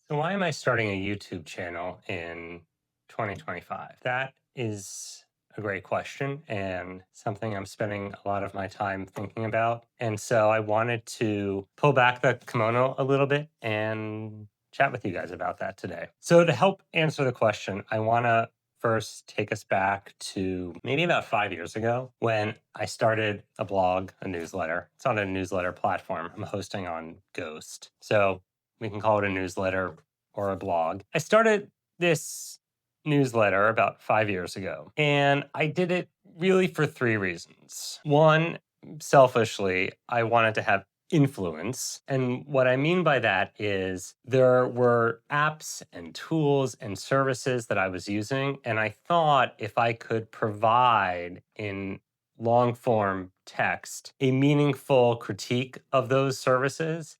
So why am I starting a YouTube channel in 2025? That is a great question and something I'm spending a lot of my time thinking about. And so I wanted to pull back the kimono a little bit and chat with you guys about that today. So to help answer the question, I want to first take us back to maybe about 5 years ago when I started a blog, a newsletter. It's on a newsletter platform I'm hosting on Ghost. So we can call it a newsletter or a blog. I started this newsletter about 5 years ago, and I did it really for three reasons. One, selfishly, I wanted to have influence. And what I mean by that is there were apps and tools and services that I was using. And I thought if I could provide in long form text a meaningful critique of those services,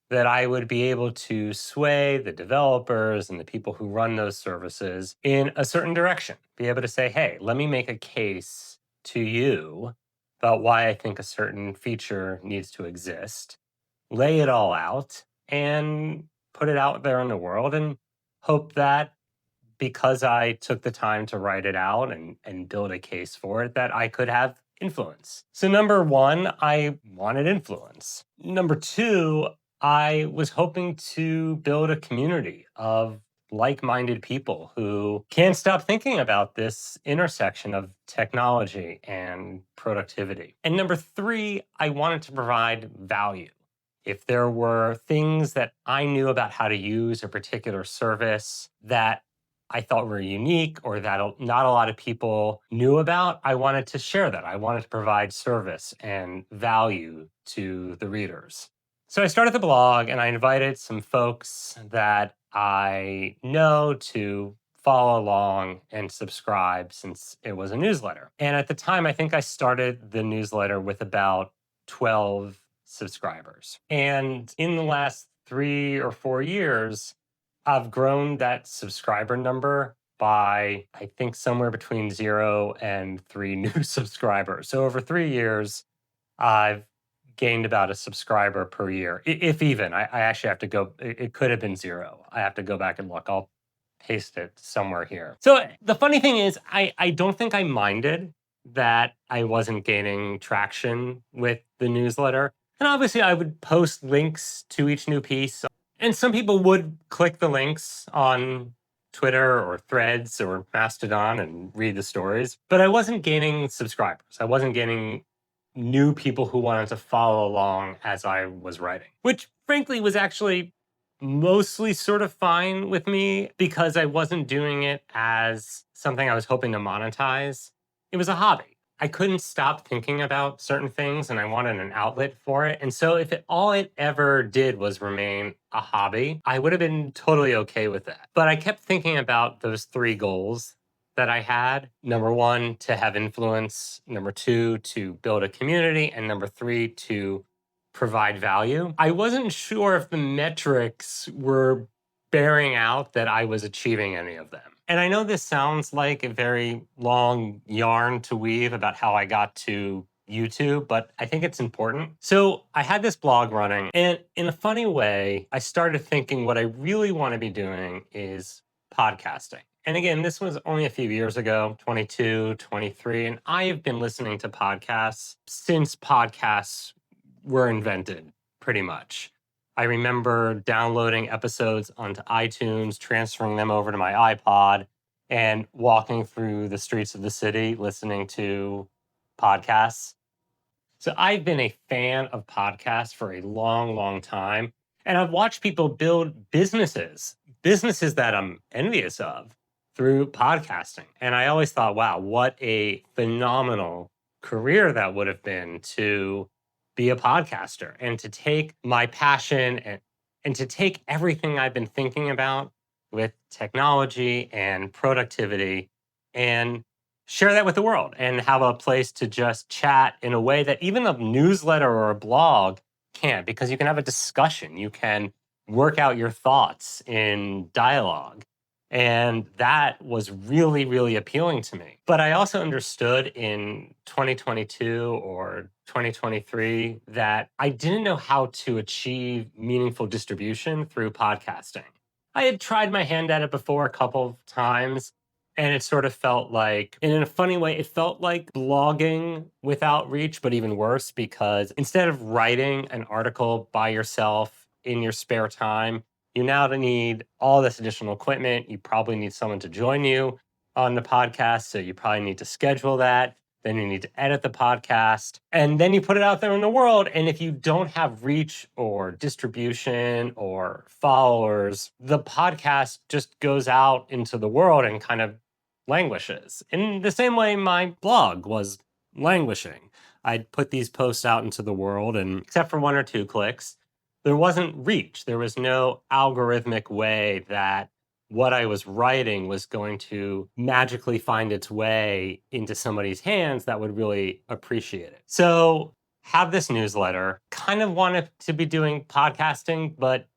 that I would be able to sway the developers and the people who run those services in a certain direction. Be able to say, hey, let me make a case to you about why I think a certain feature needs to exist, lay it all out, and put it out there in the world and hope that because I took the time to write it out and build a case for it, that I could have influence. So, number one, I wanted influence. Number two, I was hoping to build a community of like minded people who can't stop thinking about this intersection of technology and productivity. And number three, I wanted to provide value. If there were things that I knew about how to use a particular service that I thought were unique or that not a lot of people knew about, I wanted to share that. I wanted to provide service and value to the readers. So I started the blog and I invited some folks that I know to follow along and subscribe since it was a newsletter. And at the time, I think I started the newsletter with about 12 subscribers. And in the last 3 or 4 years, I've grown that subscriber number by, I think, somewhere between 0 and 3 new subscribers. So over 3 years, I've gained about a subscriber per year, if even. I actually have to go, it could have been zero. I have to go back and look. I'll paste it somewhere here. So the funny thing is, I don't think I minded that I wasn't gaining traction with the newsletter. And obviously, I would post links to each new piece. And some people would click the links on Twitter or Threads or Mastodon and read the stories. But I wasn't gaining subscribers. I wasn't gaining new people who wanted to follow along as I was writing, which frankly was actually mostly sort of fine with me because I wasn't doing it as something I was hoping to monetize. It was a hobby. I couldn't stop thinking about certain things and I wanted an outlet for it. And so if all it ever did was remain a hobby, I would have been totally okay with that. But I kept thinking about those three goals that I had. Number one, to have influence. Number two, to build a community. And number three, to provide value. I wasn't sure if the metrics were bearing out that I was achieving any of them. And I know this sounds like a very long yarn to weave about how I got to YouTube, but I think it's important. So I had this blog running, and in a funny way, I started thinking what I really want to be doing is podcasting. And again, this was only a few years ago, 22, 23, and I have been listening to podcasts since podcasts were invented, pretty much. I remember downloading episodes onto iTunes, transferring them over to my iPod, and walking through the streets of the city listening to podcasts. So I've been a fan of podcasts for a long, long time. And I've watched people build businesses that I'm envious of through podcasting. And I always thought, wow, what a phenomenal career that would have been to be a podcaster and to take my passion and to take everything I've been thinking about with technology and productivity and share that with the world and have a place to just chat in a way that even a newsletter or a blog can't, because you can have a discussion. You can work out your thoughts in dialogue. And that was really, really appealing to me. But I also understood in 2022 or 2023 that I didn't know how to achieve meaningful distribution through podcasting. I had tried my hand at it before a couple of times, and it sort of felt like, and in a funny way, it felt like blogging without reach, but even worse, because instead of writing an article by yourself in your spare time, you now need all this additional equipment. You probably need someone to join you on the podcast. So you probably need to schedule that. Then you need to edit the podcast. And then you put it out there in the world. And if you don't have reach or distribution or followers, the podcast just goes out into the world and kind of languishes. In the same way my blog was languishing. I'd put these posts out into the world, and except for one or two clicks, there wasn't reach. There was no algorithmic way that what I was writing was going to magically find its way into somebody's hands that would really appreciate it. So, have this newsletter, kind of wanted to be doing podcasting, but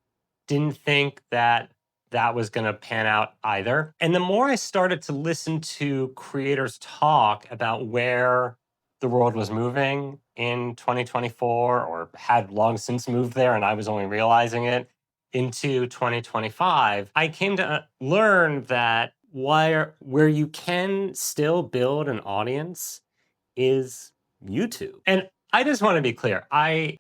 didn't think that that was going to pan out either. And the more I started to listen to creators talk about where the world was moving in 2024, or had long since moved there, and I was only realizing it into 2025, I came to learn that where you can still build an audience is YouTube. And I just want to be clear. I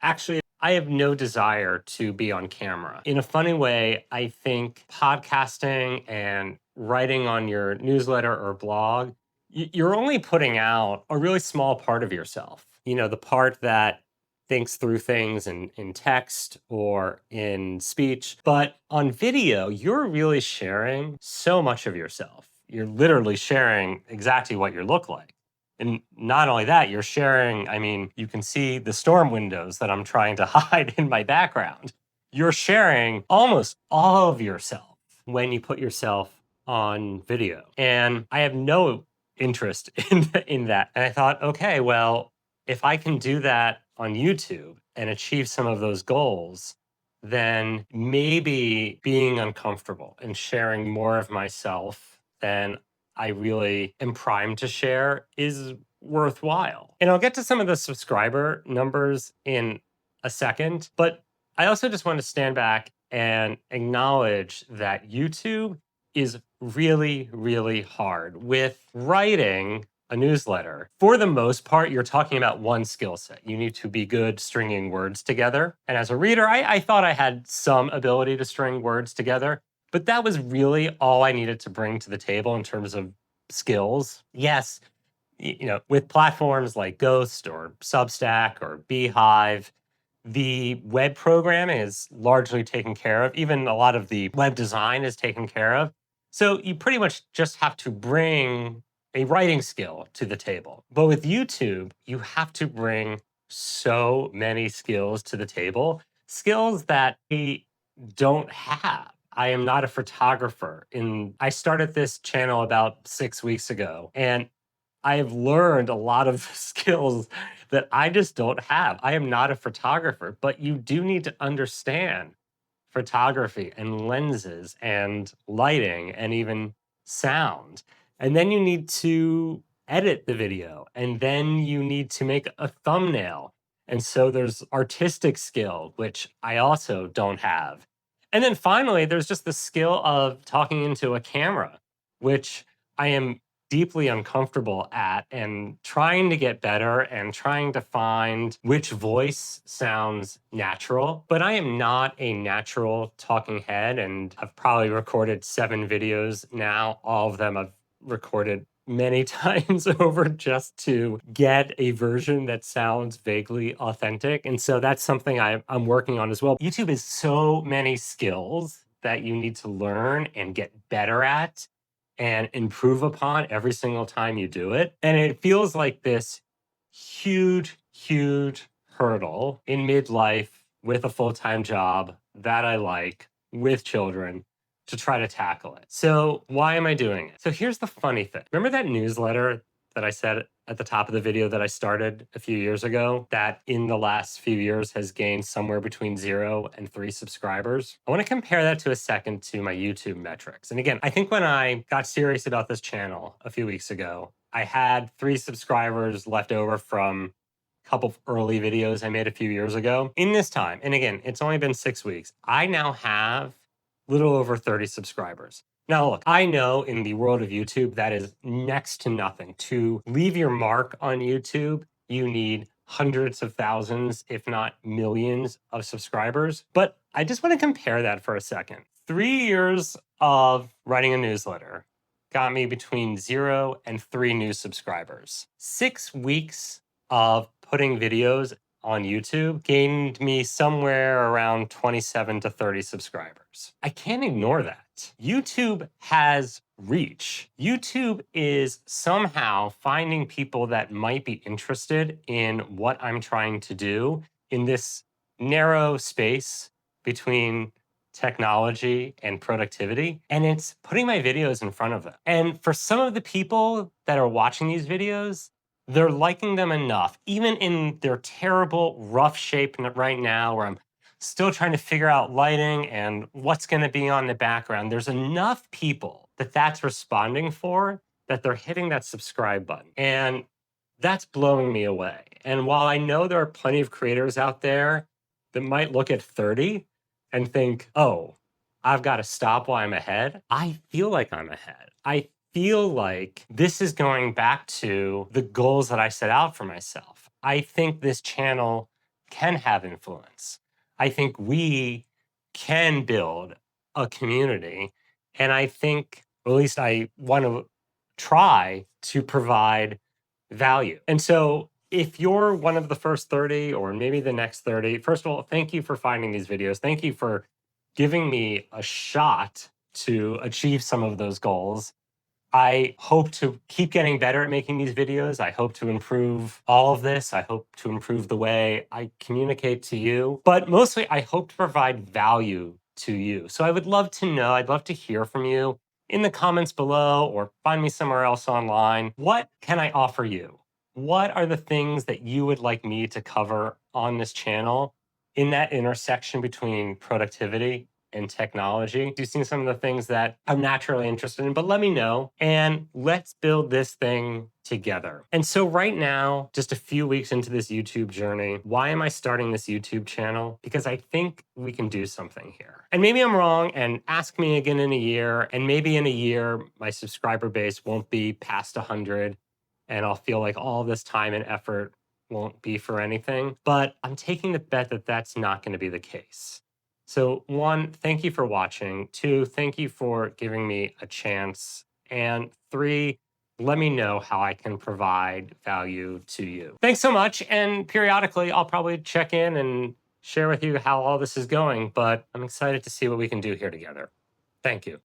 have no desire to be on camera. In a funny way, I think podcasting and writing on your newsletter or blog, you're only putting out a really small part of yourself. You know, the part that thinks through things in text or in speech. But on video, you're really sharing so much of yourself. You're literally sharing exactly what you look like. And not only that, you're sharing, I mean, you can see the storm windows that I'm trying to hide in my background. You're sharing almost all of yourself when you put yourself on video. And I have no interest in that. And I thought, okay, well, if I can do that on YouTube and achieve some of those goals, then maybe being uncomfortable and sharing more of myself than I really am primed to share is worthwhile. And I'll get to some of the subscriber numbers in a second, but I also just want to stand back and acknowledge that YouTube is really, really hard. With writing a newsletter, for the most part, you're talking about one skill set. You need to be good stringing words together. And as a reader, I thought I had some ability to string words together. But that was really all I needed to bring to the table in terms of skills. Yes, you know, with platforms like Ghost or Substack or Beehive, the web programming is largely taken care of. Even a lot of the web design is taken care of. So you pretty much just have to bring a writing skill to the table. But with YouTube, you have to bring so many skills to the table, skills that we don't have. I am not a photographer. I started this channel about 6 weeks ago, and I've learned a lot of skills that I just don't have. I am not a photographer, but you do need to understand photography and lenses and lighting and even sound. And then you need to edit the video, and then you need to make a thumbnail. And so there's artistic skill, which I also don't have. And then finally, there's just the skill of talking into a camera, which I am deeply uncomfortable at, and trying to get better and trying to find which voice sounds natural. But I am not a natural talking head, and I've probably recorded 7 videos now. All of them I've recorded many times over just to get a version that sounds vaguely authentic. And so that's something I'm working on as well. YouTube is so many skills that you need to learn and get better at and improve upon every single time you do it. And it feels like this huge, huge hurdle in midlife with a full-time job that I like, with children, to try to tackle it. So why am I doing it? So here's the funny thing. Remember that newsletter that I said at the top of the video that I started a few years ago, that in the last few years has gained somewhere between 0 and 3 subscribers? I want to compare that to a second to my YouTube metrics. And again, I think when I got serious about this channel a few weeks ago, I had 3 subscribers left over from a couple of early videos I made a few years ago. In this time, and again, it's only been 6 weeks, I now have little over 30 subscribers. Now, look, I know in the world of YouTube, that is next to nothing. To leave your mark on YouTube, you need hundreds of thousands, if not millions of subscribers. But I just want to compare that for a second. 3 years of writing a newsletter got me between 0 and 3 new subscribers. 6 weeks of putting videos on YouTube gained me somewhere around 27 to 30 subscribers. I can't ignore that. YouTube has reach. YouTube is somehow finding people that might be interested in what I'm trying to do in this narrow space between technology and productivity, and it's putting my videos in front of them. And for some of the people that are watching these videos, they're liking them enough, even in their terrible, rough shape right now, where I'm still trying to figure out lighting and what's going to be on the background. There's enough people that that's responding for that they're hitting that subscribe button. And that's blowing me away. And while I know there are plenty of creators out there that might look at 30 and think, oh, I've got to stop while I'm ahead, I feel like I'm ahead. I feel like this is going back to the goals that I set out for myself. I think this channel can have influence. I think we can build a community. And I think, or at least I want to try to provide value. And so if you're one of the first 30 or maybe the next 30, first of all, thank you for finding these videos. Thank you for giving me a shot to achieve some of those goals. I hope to keep getting better at making these videos. I hope to improve all of this. I hope to improve the way I communicate to you. But mostly, I hope to provide value to you. So I would love to know, I'd love to hear from you in the comments below or find me somewhere else online. What can I offer you? What are the things that you would like me to cover on this channel in that intersection between productivity and technology? You've seen some of the things that I'm naturally interested in, but let me know and let's build this thing together. And so right now, just a few weeks into this YouTube journey, why am I starting this YouTube channel? Because I think we can do something here. And maybe I'm wrong, and ask me again in a year, and maybe in a year, my subscriber base won't be past 100, and I'll feel like all this time and effort won't be for anything. But I'm taking the bet that that's not going to be the case. So 1, thank you for watching. 2, thank you for giving me a chance. And 3, let me know how I can provide value to you. Thanks so much. And periodically, I'll probably check in and share with you how all this is going, but I'm excited to see what we can do here together. Thank you.